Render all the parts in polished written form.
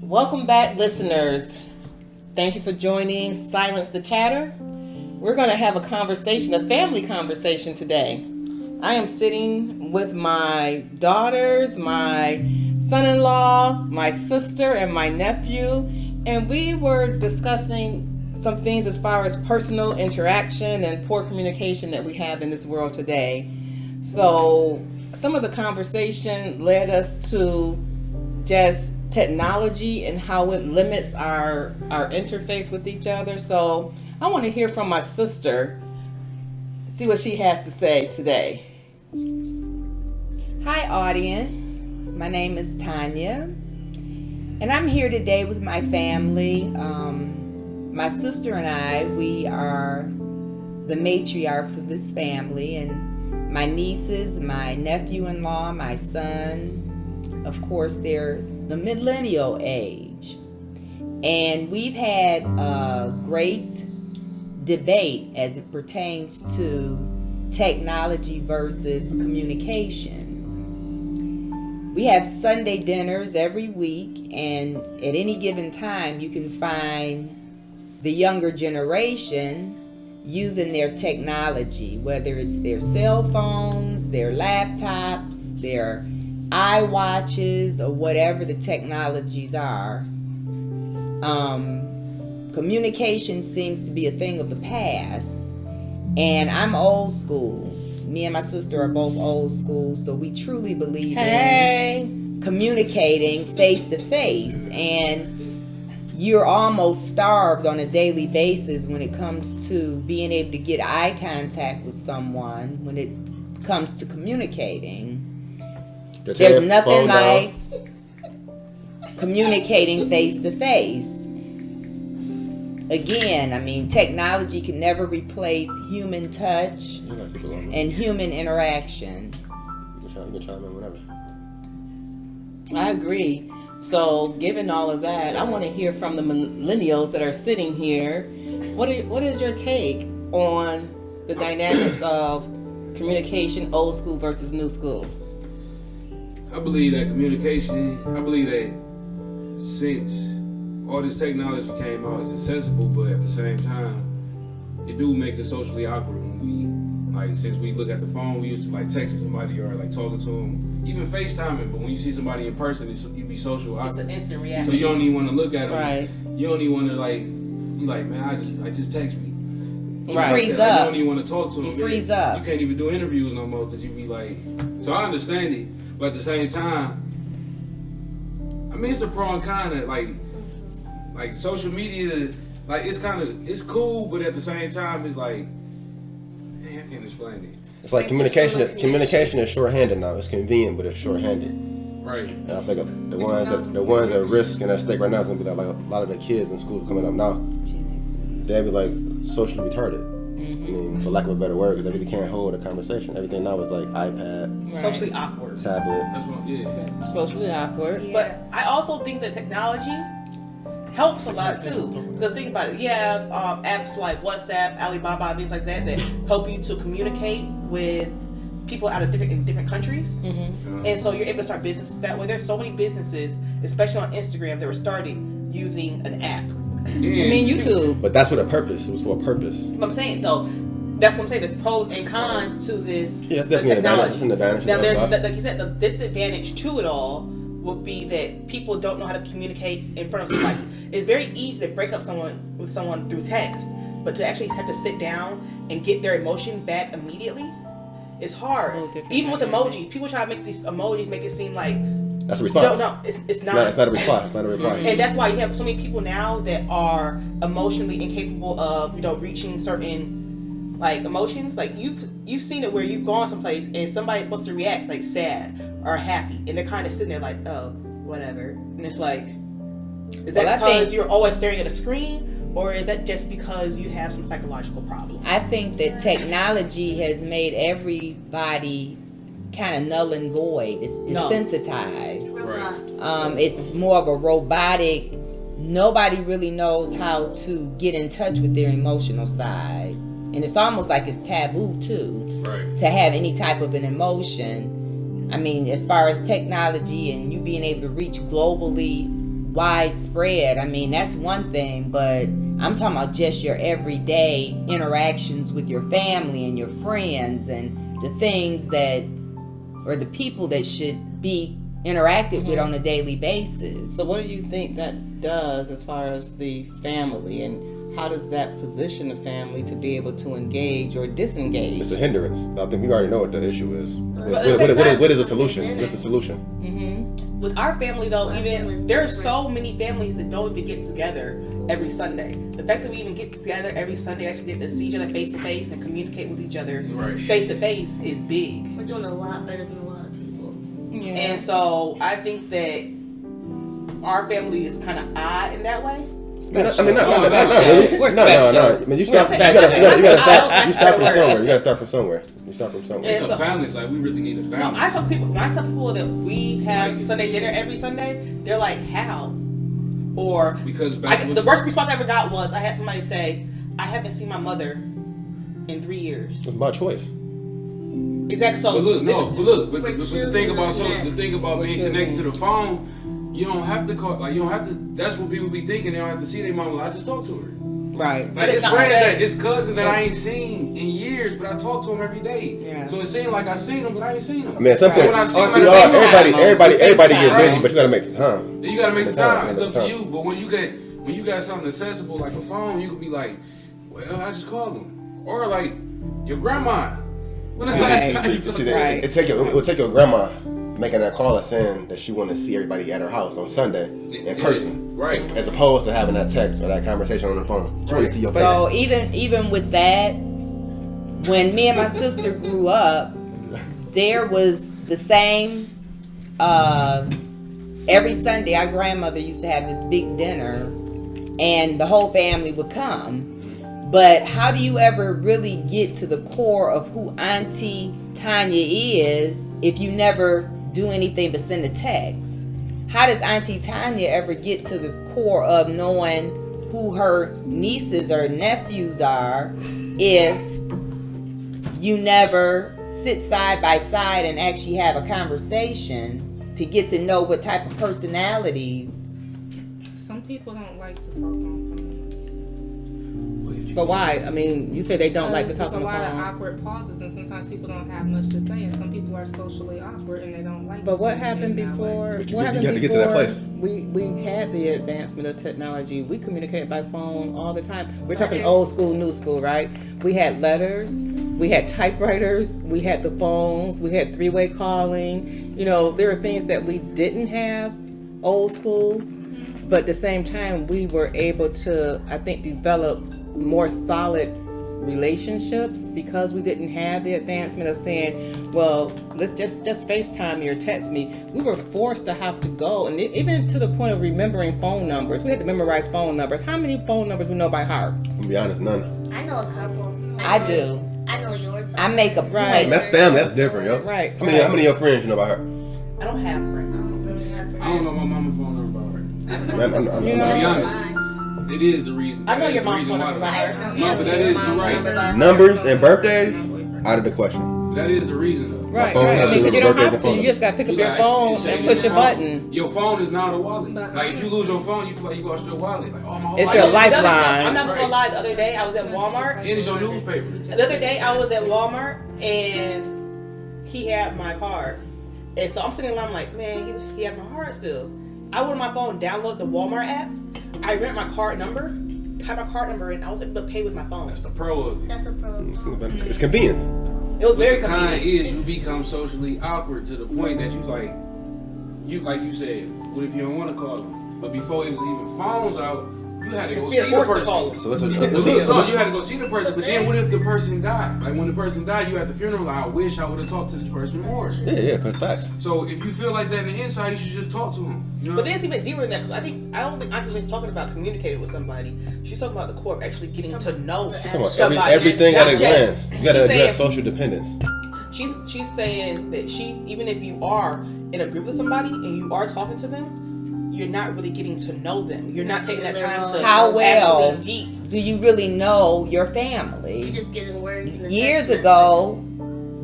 Welcome back, listeners. Thank you for joining Silence the Chatter. We're going to have a conversation, a family conversation today. I am sitting with my daughters, my son-in-law, my sister, and my nephew, and we were discussing some things as far as personal interaction and poor communication that we have in this world today. So some of the conversation led us to just technology and how it limits our interface with each other. So I want to hear from my sister, see what she has to say today. Hi, audience. My name is Tanya, and I'm here today with my family. My sister and I, we are the matriarchs of this family, and my nieces, my nephew-in-law, my son, of course, they're the millennial age. And we've had a great debate as it pertains to technology versus communication. We have Sunday dinners every week, and at any given time, you can find the younger generation using their technology, whether it's their cell phones, their laptops, their iWatches, or whatever the technologies are. Communication seems to be a thing of the past, and I'm old school. Me and my sister are both old school, so we truly believe in communicating face to face, and you're almost starved on a daily basis when it comes to being able to get eye contact with someone when it comes to communicating. There's nothing like communicating face to face. Again, I mean, technology can never replace human touch and human interaction. You can chime in whenever. I agree. So, given all of that, I want to hear from the millennials that are sitting here. What is your take on the dynamics of communication, old school versus new school? I believe that since all this technology came out, it's accessible, but at the same time, it do make it socially awkward when since we look at the phone, we used to texting somebody or talking to them, even FaceTiming, but when you see somebody in person, you be social awkward. It's an instant reaction. So you don't even want to look at them. Right. You don't even want to man, I just text me. Right. Freeze You up. don't even want to talk to them. You freeze up. You can't even do interviews no more because you be so I understand it, but at the same time, I mean, it's a pro and con that social media, it's cool, but at the same time, it's I can't explain it. It's like communication is shorthanded now. It's convenient, but it's shorthanded. Right. And I think the ones at risk and at stake right now is gonna be a lot of the kids in school coming up now. They'll be socially retarded. I mean, for lack of a better word, because they really can't hold a conversation. Everything now is iPad, Right. Socially awkward. tablet. That's what. Yeah. Socially awkward. Yeah. But I also think that technology helps a lot too. Because think about it, you have apps like WhatsApp, Alibaba, and things like that help you to communicate with people out of different countries. Mm-hmm. And so you're able to start businesses that way. There's so many businesses, especially on Instagram, that were started using an app. I mean, YouTube. But that's for a purpose. It was for a purpose. What I'm saying though, that's what I'm saying. There's pros and cons to this. Yeah, it's definitely an advantage. Now, there's like you said, the disadvantage to it all would be that people don't know how to communicate in front of somebody. It's very easy to break up with someone through text, but to actually have to sit down and get their emotion back immediately, it's hard. Even with emojis, people try to make these emojis make it seem like that's a response. No, it's not. It's not a reply. It's not a reply. And that's why you have so many people now that are emotionally incapable of reaching certain emotions. You've seen it where you've gone someplace and somebody's supposed to react sad or happy, and they're kind of sitting there oh, whatever. And it's is that because you're always staring at a screen, or is that just because you have some psychological problem? I think that technology has made everybody kind of null and void. It's desensitized. Right. It's more of a robotic. Nobody really knows how to get in touch with their emotional side. And it's almost like it's taboo too, Right. to have any type of an emotion. I mean, as far as technology and you being able to reach globally widespread. I mean, that's one thing, but I'm talking about just your everyday interactions with your family and your friends and the things that, or the people that should be interacted with on a daily basis. So what do you think that does as far as the family, and how does that position the family to be able to engage or disengage? It's a hindrance. I think we already know what the issue is. Well, What is the solution? What's the solution? Mm-hmm. With our family, though, My even family's there's different. so many families that don't even get together every Sunday. The fact that we even get together every Sunday, actually get to see each other face to face and communicate with each other Right. face to face is big. We're doing a lot better than a lot of people. Yeah. And so I think that our family is kind of odd in that way. I mean, not We're really. We're No. special. I mean, you start from somewhere. You gotta start from somewhere. You start from somewhere. Yeah. It's a balance. Like we really need a No, balance. I tell people that we have Like- Sunday dinner every Sunday, they're like, how? Or Because back the worst response I ever got was I had somebody say, I haven't seen my mother in 3 years. It's by choice. Exactly. So But look, We're the choosing thing about what's next. the thing about being connected to the phone, you don't have to call. Like you don't have to. That's what people be thinking. They don't have to see their mom. Like, I just talked to her. Right. Like it's it's not friends that- it's cousins that I ain't seen in years, but I talk to them every day. Yeah. So it seemed like I seen them, but I ain't seen them. I mean, at some Right. point, When I see Or them, we at all- the FaceTime, everybody get FaceTime. busy, but you gotta make the time. then you gotta make the The time, time. It's the up to time. you. But when you got something accessible like a phone, you can be like, well, I just called them, or like your grandma. When the last time you You talked see, to her? Right. it would take your grandma making that call or saying that she want to see everybody at her house on Sunday in person, Right. as opposed to having that text or that conversation on the phone. She want to see your face. So even with that, when me and my sister grew up, there was the same. Every Sunday, our grandmother used to have this big dinner, and the whole family would come. But how do you ever really get to the core of who Auntie Tanya is if you never do anything but send a text? How does Auntie Tanya ever get to the core of knowing who her nieces or nephews are if you never sit side by side and actually have a conversation to get to know what type of personalities? Some people don't like to talk on phones. But why? I mean, you say they don't like to talk on There's the a lot of phone. awkward pauses, and sometimes people don't have much to say, and some people are socially awkward and they don't like. But to what say happened anything that way. before? But you What got happened to get to that place. We had the advancement of technology. We communicate by phone all the time. We're talking Letters. old school, new school, right? We had letters, we had typewriters, we had the phones, we had three-way calling. You know, there are things that we didn't have old school, but at the same time, we were able to, I think, develop more solid relationships because we didn't have the advancement of saying, well, let's just FaceTime me or text me. We were forced to have to go, and even to the point of remembering phone numbers. We had to memorize phone numbers. How many phone numbers we know by heart? I'm gonna be honest, none. I know a couple. I know- do. I know yours. But I make a Right. point. That's family. That's different, yo. Right. How many of your friends you know about her? I don't have friends. I don't know my mama's phone number by heart. I'm You not- know? To be honest, Mine. it is the reason. I know that is your the mom's reason phone why number the- by heart. I don't No, know but that his is mom's right. number by heart. Numbers and birthdays out of the question. That is the reason though. Right, phone right. has I mean, 'cause you don't birthdays have and to. phone You just got to pick up You your like, phone it's and your push a phone. button. Your phone is not a wallet. But Like if you lose your phone, you feel like you lost your wallet. Like, oh, my whole It's life. your The other- lifeline. I'm not gonna lie. The other day I was at Walmart. It is your newspaper. The other day I was at Walmart and he had my card, and so I'm sitting there. I'm like, man, he has my card still. I went on my phone, download the Walmart app. I read my card number, typed my card number in. I was able to pay with my phone. That's the pro of it. That's a pro. It's convenience. It was very But the kind convenient. is you become socially awkward to the point that you like you said, what if you don't want to call them? But before it was even phones out, you had to go see Yeah, the forced to person. call them. So it's No, you had to go see the person, but then what if the person died? Like when the person died, you at the funeral, like, I wish I would have talked to this person more. yeah, facts. So if you feel like that in the inside, you should just talk to him. You know? But then it's even deeper than that because I don't think Auntie just talking about communicating with somebody. She's talking about the core of actually getting to know Talking about somebody. everything at a Not glance. just- You gotta she's saying- address social dependence. She's saying that even if you are in a group with somebody and you are talking to them, you're not really getting to know them. You're not taking that time to How well actually deep. do you really know your You family? just getting words in the Years text ago,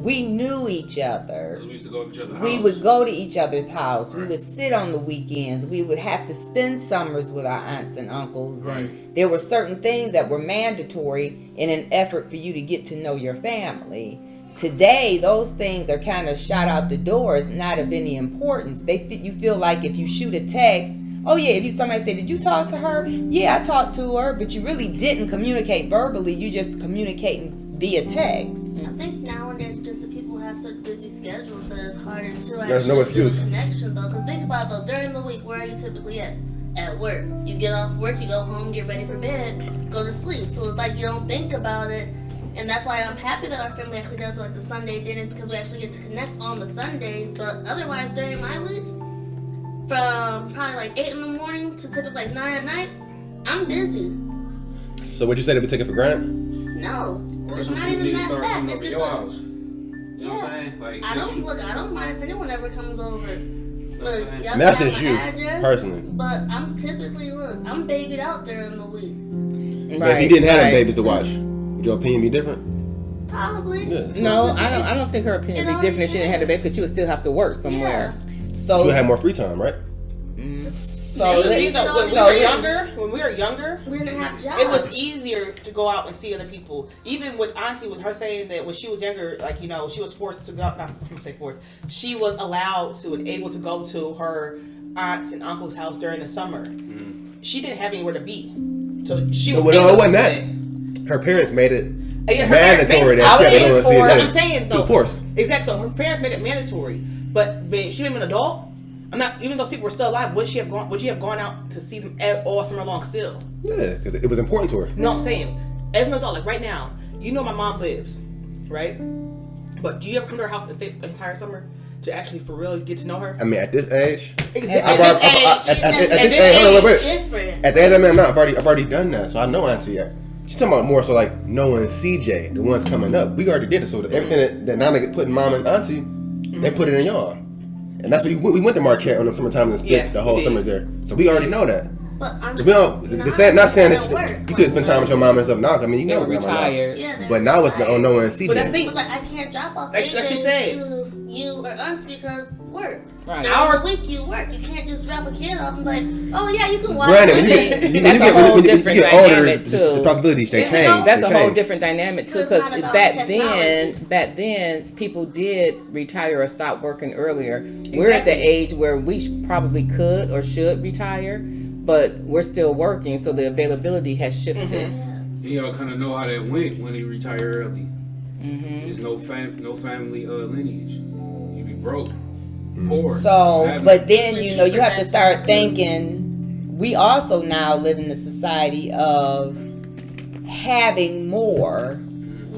we knew each other. We used to go to each other's house. We would go to each other's house. We would sit on the weekends. We would have to spend summers with our aunts and uncles. And there were certain things that were mandatory in an effort for you to get to know your family. Today, those things are kind of shot out the door. It's not of any importance. You feel like if you shoot a text, oh yeah, if somebody say, did you talk to her? Yeah, I talked to her, but you really didn't communicate verbally. You just communicating via text. I think nowadays just the people have such busy schedules that it's harder to There's no actually excuse. build a connection though. Because think about it though, during the week, where are you typically at? At work. You get off work, you go home, get ready for bed, go to sleep. So it's like you don't think about it. And that's why I'm happy that our family actually does like the Sunday dinners, because we actually get to connect on the Sundays. But otherwise, during my week, from probably like 8 in the morning to typically like 9 at night, I'm busy. So would you say that we take it for granted? No, Or it's some not people even need to that start fact. coming It's over just your a, house. You know what I'm saying? Like, I since don't you- look. I don't mind if anyone ever comes over. Look, y'all And can that's have just my you, address, personally. But I'm typically I'm babied out during the week. But if you didn't have them babies to watch, would your opinion be different? Probably. Yeah. No, I don't think her opinion would be different if she didn't have the baby, because she would still have to work somewhere. So You have more free time, right? So Here's the let- thing, though, when so we were younger, We didn't have jobs. it was easier to go out and see other people. Even with Auntie, with her saying that when she was younger, like, you know, she was forced to go, not I'm gonna say forced, she was allowed to and able to go to her aunts and uncle's house during the summer. She didn't have anywhere to be. So she was No, it able wasn't to that. stay. Her parents made it Yeah, her parents mandatory made- that she had to I go was and see for- it. I'm saying, She though. was forced. Exactly. So her parents made it mandatory. But when she became an adult, I'm not, even those people were still alive, would she have gone out to see them all summer long still? Yeah, because it was important to her. No, I'm saying, as an adult, like right now, you know my mom lives, right? But do you ever come to her house and stay the entire summer to actually for real get to know her? I mean, at this age, Exactly. I've At already- this age, at She- this age, age, hold on, wait. different. At the age I'm at now, I've already done that, so I know Auntie. She's talking about more so like knowing CJ, the ones coming up. We already did it, so everything that now they get put in Mom and Auntie, they put it in y'all. And that's what we went to Marquette on the summertime and spent Yeah, the whole we did. summer there. So we already know that. But I'm So we don't. Not saying that work. you could spend time with your mom and stuff now. I mean, you They know, were grandma now. retired. Yeah, they're But now it's retired. on knowing CJ. But that's the It thing. was like I can't drop off Like she AJ said. to you or auntie because work. Right. During the week you work. You can't just drop a kid off and be like, oh yeah, you can watch. Granted, when it. you That's get a whole when you different get older, dynamic, the too. possibilities they Is it change. though? That's they a whole change. different dynamic too, It's because not about back then people did retire or stop working earlier. We're at the Exactly. age where we probably could or should retire, but we're still working, so the availability has shifted. And y'all kind of know how that went when he retired early. There's no family lineage. You be broke, poor. So, Having- but then, you know, you have to start thinking, we also now live in a society of having more,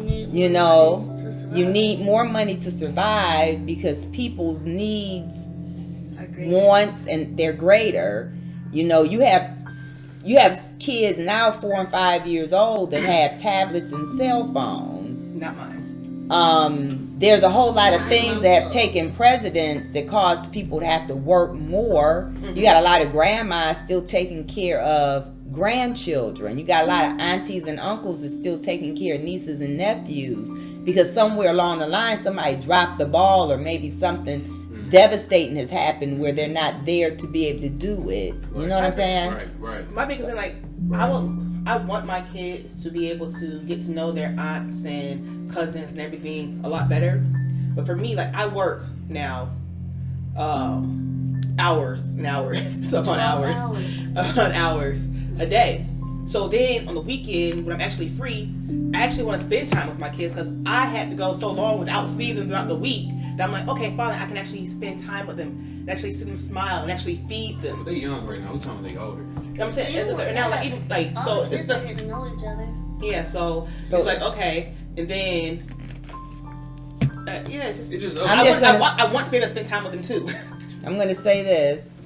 you know, you need more money to survive because people's needs, wants, and they're greater. You know, you have kids now 4 and 5 years old that have tablets and cell phones. Not mine. There's a whole lot of things that have taken precedence that cause people to have to work more. You got a lot of grandmas still taking care of grandchildren. You got a lot of aunties and uncles that's still taking care of nieces and nephews because somewhere along the line somebody dropped the ball or maybe something devastating has happened where they're not there to be able to do it. You know what I'm saying? Right. My biggest thing, like, I want my kids to be able to get to know their aunts and cousins and everything a lot better. But for me, like, I work now, hours and hours, so on hours a day. So then on the weekend, when I'm actually free, I actually want to spend time with my kids because I had to go so long without seeing them throughout the week that I'm like, okay, fine, I can actually spend time with them and actually see them smile and actually feed them. But they young right now. We talking they older. You know what I'm saying? It's now like even like All so the it's kids are getting to know each other. yeah. So it's like okay, and then yeah, it's just It just I'm just gonna- I want to be able to spend time with them too. I'm going to say this.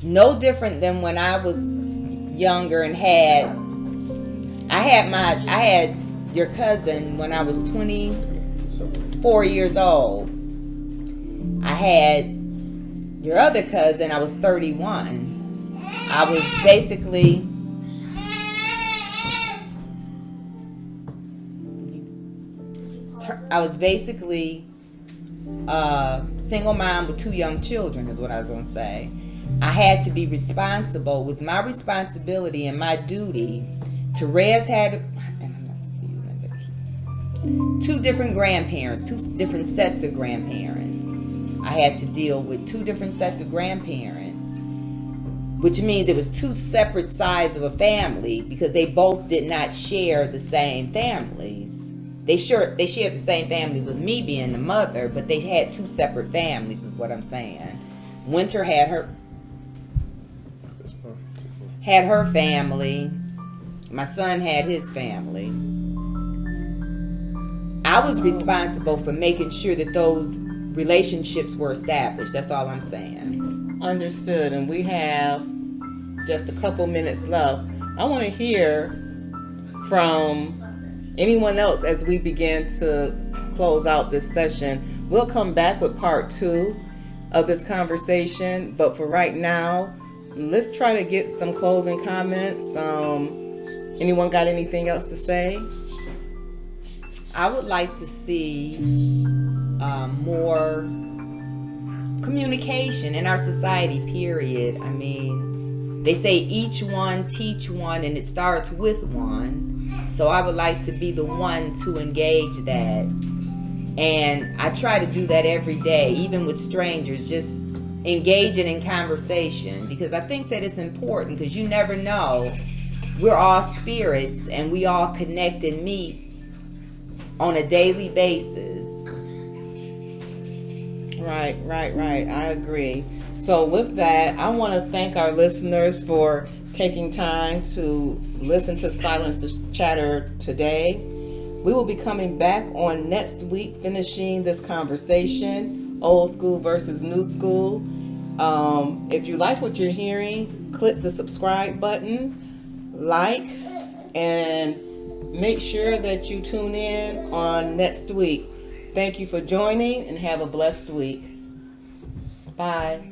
No different than when I was younger and I had your cousin when I was 24 years old. I had your other cousin, I was 31. I was basically I was basically a single mom with 2 young children, is what I was gonna say. I had to be responsible. It was my responsibility and my duty to raise had 2 different grandparents, 2 different sets of grandparents. I had to deal with 2 different sets of grandparents, which means it was 2 separate sides of a family because they both did not share the same families. They shared the same family with me being the mother, but they had 2 separate families, is what I'm saying. Winter had her family. My son had his family. I was responsible for making sure that those relationships were established. That's all I'm saying. Understood. And we have just a couple minutes left. I want to hear from anyone else as we begin to close out this session. We'll come back with part 2 of this conversation, but for right now, let's try to get some closing comments. Anyone got anything else to say? I would like to see more communication in our society, period. I mean, they say each one teach one, and it starts with one. So I would like to be the one to engage that. And I try to do that every day, even with strangers, just engaging in conversation, because I think that it's important, because you never know. We're all spirits, and we all connect and meet on a daily basis. Right. I agree. So with that, I want to thank our listeners for taking time to listen to Silence the Chatter today. We will be coming back on next week, finishing this conversation, old school versus new school. If you like what you're hearing, click the subscribe button, like, and make sure that you tune in on next week. Thank you for joining, and have a blessed week. Bye.